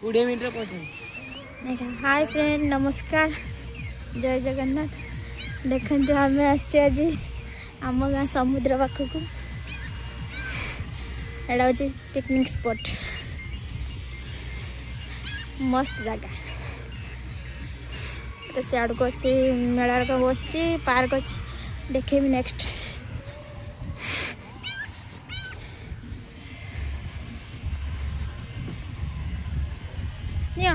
20 minute पहुँचे। Hi friend नमस्कार जय जगन्नाथ। देखते आम आज आम गाँ समुद्र पाखक एटा हूँ पिकनिक स्पॉट मस्त जगह सियाड़ को अच्छी मेला का बस पार्क अच्छी देखे नेक्स्ट नियो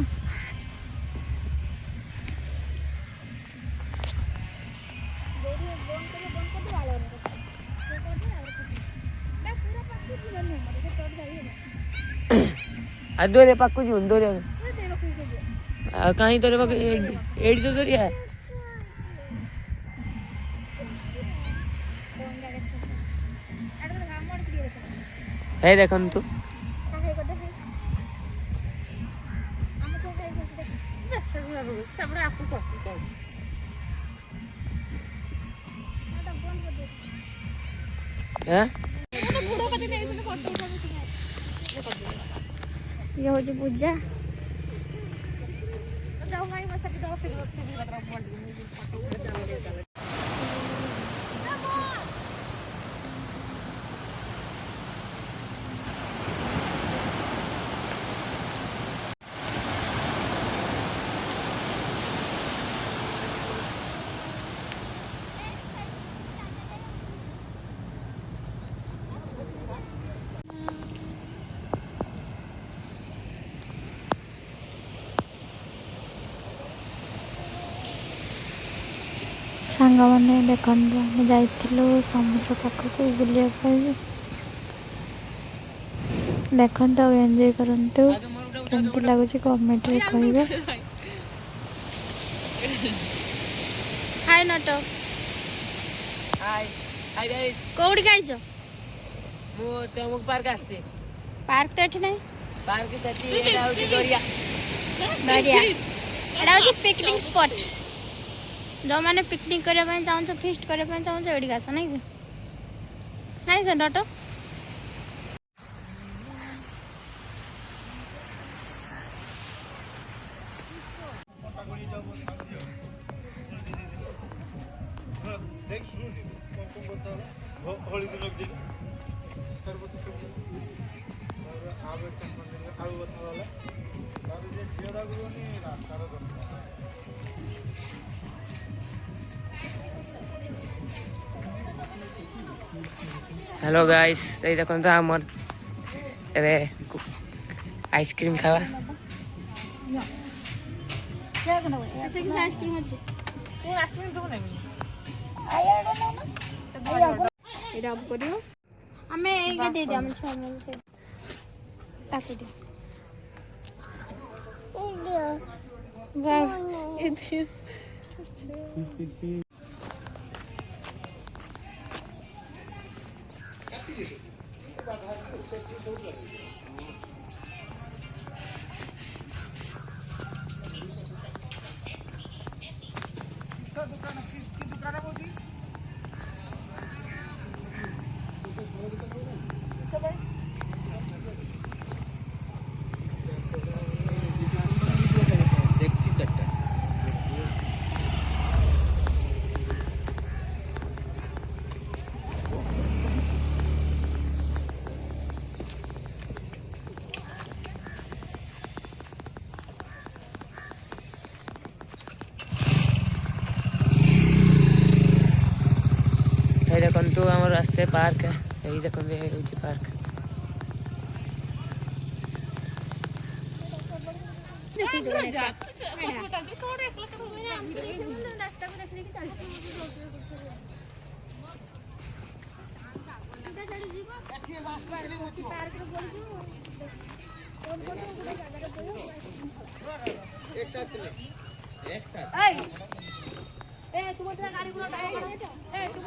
दोरे पाकु जी दोरे कहीं तोरे पाक एडी तो दोरिया है देखन तू ये हूँ पूजा सांग मैंने देखु आम जाइलु समुद्र पाखक बुलाई देखु एंजॉय करंतु केमती लगुच कमेंट रे कहबे। हाय नटो हाय हाय गाइस कोड़ी गाइजो मु चौमुख पार्क आछे पार्क तो एठी नहीं पार्क सेठी एटा होची दरिया दरिया एटा हूँ पिकनिक स्पॉट जो मैंने पिकनिक करने चाहूँ फिस्ट करने चाहूँ एड़ी आस नहीं से डटो हेलो गाइस ये देखो तो आमर एबे आइसक्रीम खावा आइसक्रीम अच्छे आमे ये दे दिया छो से ताकि दे वाह देखु आम रास्ते पार्क है यही देखो पार्क एक साथ ए तुम गाड़ी को टाइम ए तुम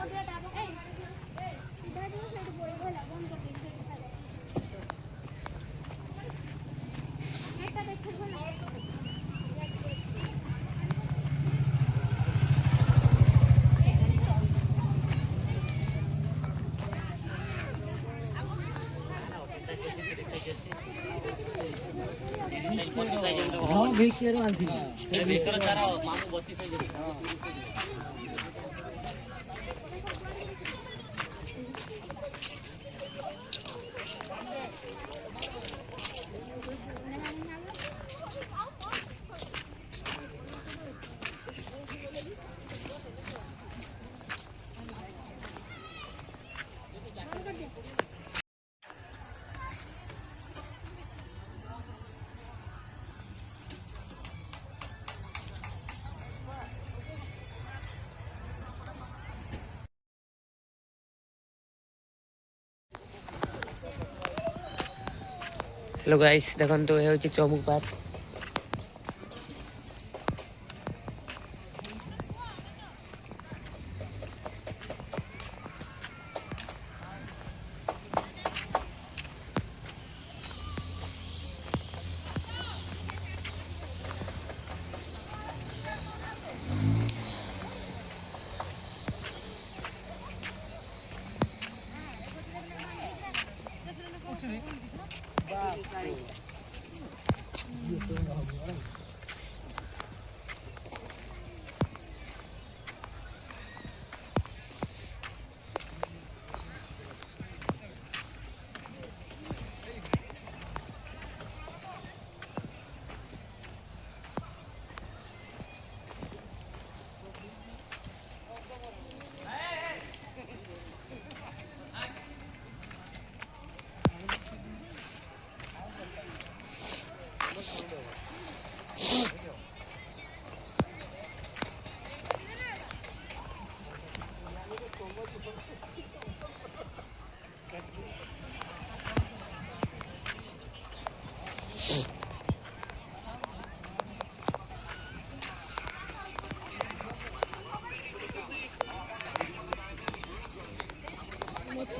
सीधा जो साइड बोल बोला बंद कर दे एटा देख बोला हेलो गाइस देखंतु हे होची चौमुख पार्क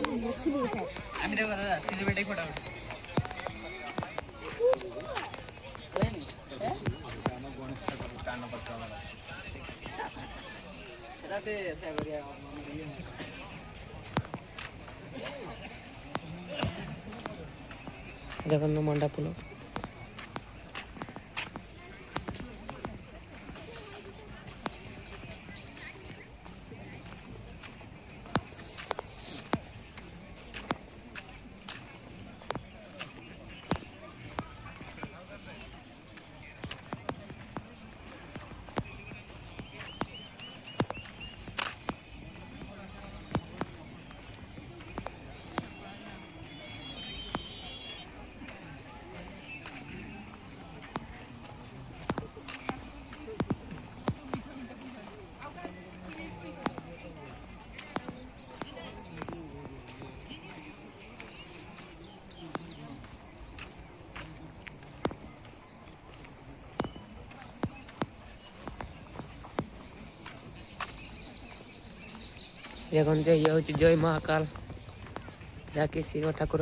आम्ही देखो दादा सिनेमॅटिक फटाफट देखंतु मंडा फूल देखंतु ये होची जय महाकाल जाके शिव ठाकुर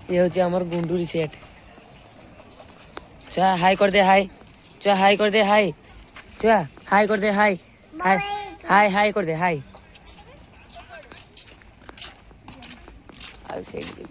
ये होची हमर गुंडूरी सेट चा हाय कर दे हाय चा हाय कर दे हाय चा हाय कर दे हाय हाय हाय हाय कर दे हाय आई सेड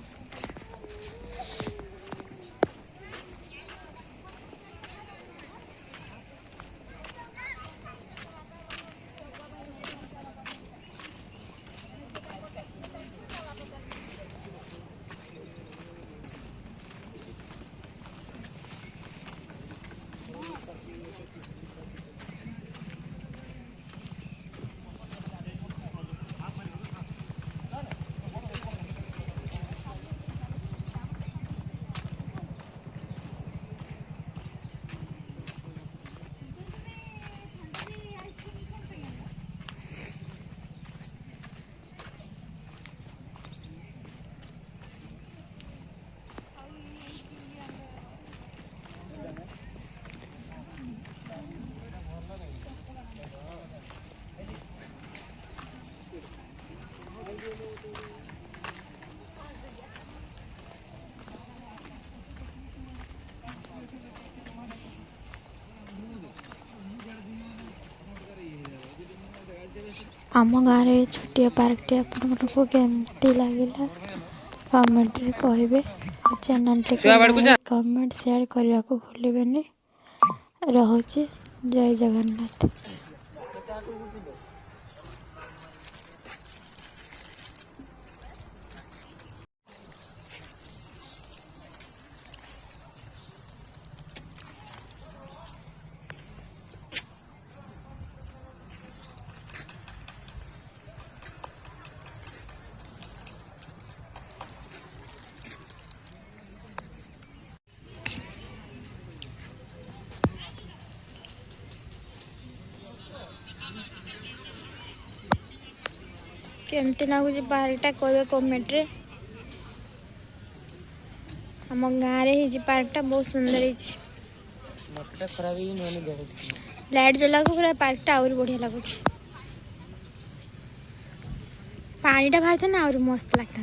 आम गाँव छोटिया पार्कटे आपको केमती लगे कमेंट रे कहे और चैनल कमेंट शेयर करने को भूलें। रहुचे जय जगन्नाथ। केमती लगुच पार्कटा कहे कमेंट रे। आम गाँव रे पार्कटा बहुत सुंदर है। लाइट जला को पूरा पार्कटा आउरी बढ़िया लगुच। पानीटा बाहर था ना और मस्त लगता।